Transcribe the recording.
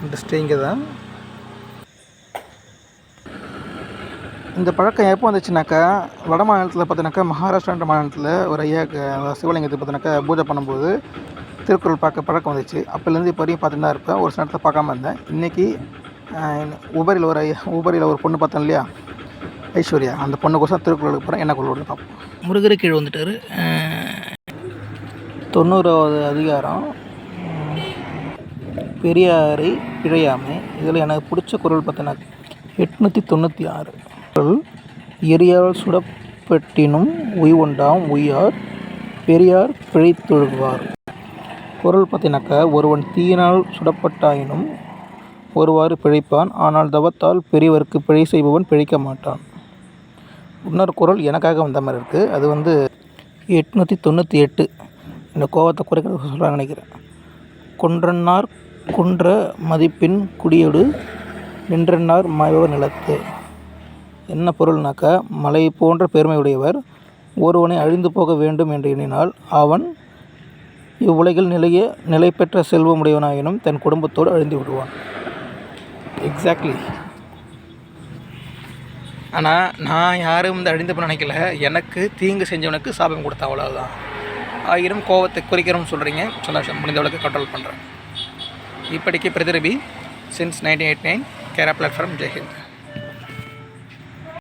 Industry இங்கே தான். இந்த பழக்கம் எப்போ வந்துச்சுனாக்கா, வட மாநிலத்தில் பார்த்தீங்கன்னாக்கா, மகாராஷ்டிரான்ற மாநிலத்தில் ஒரு ஐயாவுக்கு சிவலிங்கத்தை பார்த்தீங்கன்னாக்கா பூஜை பண்ணும்போது திருக்குறள் பார்க்க பழக்கம் வந்துச்சு. அப்போலேருந்து இப்போ வரையும் பார்த்துட்டு தான் இருப்பேன். ஒரு சில நேரத்தில் பார்க்காம இருந்தேன். இன்றைக்கி உபரியில் ஒரு பொண்ணு பார்த்தேன் இல்லையா, ஐஸ்வர்யா, அந்த பொண்ணுக்கோசம் திருக்குறளுக்கு போகிறேன். என்ன குரல் பார்ப்போம். முருகர் கீழே வந்துட்டார். 90வது அதிகாரம், பெரியாரை பிழையாமை. இதில் எனக்கு பிடிச்ச குரல் பார்த்தீங்கன்னா 896 குரல். எரியால் சுடப்பட்டினும் உய்வுண்டாம் உய்யார் பெரியார் பிழைத்தொழுகுவார். குரல் பார்த்தீங்கன்னாக்கா, ஒருவன் தீயினால் சுடப்பட்டாயினும் ஒருவாறு பிழைப்பான், ஆனால் தவத்தால் பெரியவருக்கு பிழை செய்பவன் பிழைக்க மாட்டான். இன்னொரு குரல் எனக்காக வந்த மாதிரி இருக்குது. அது 898. இந்த கோவத்தை குறைக்கிறது சொல்ல நினைக்கிறேன். கொன்றன்னார் குன்ற மதிப்பின் குடியொடு நின்றன்னார் மாயவர் நிலத்து. என்ன பொருள்னாக்கா, மலை போன்ற பெருமையுடையவர் ஒருவனை அழிந்து போக வேண்டும் என்று எண்ணினால் அவன் இவ்வுலகில் நிலை பெற்ற செல்வமுடையவனாயினும் தன் குடும்பத்தோடு அழிந்து விடுவான். எக்ஸாக்ட்லி. ஆனால் நான் யாரும் அழிந்து போய் நினைக்கல. எனக்கு தீங்கு செஞ்சவனுக்கு சாபம் கொடுத்தேன், அவ்வளோதான். ஆயிரம் கோவத்தை குறிக்கிறோம்னு சொல்கிறீங்க, சந்தோஷம். முடிந்தவளுக்கு கண்ட்ரோல் பண்ணுறேன். இப்படிக்கு பிரதிரபி சின்ஸ் 1989 கேரா பிளாட்ஃபார்ம். ஜெய்ஹிந்த்.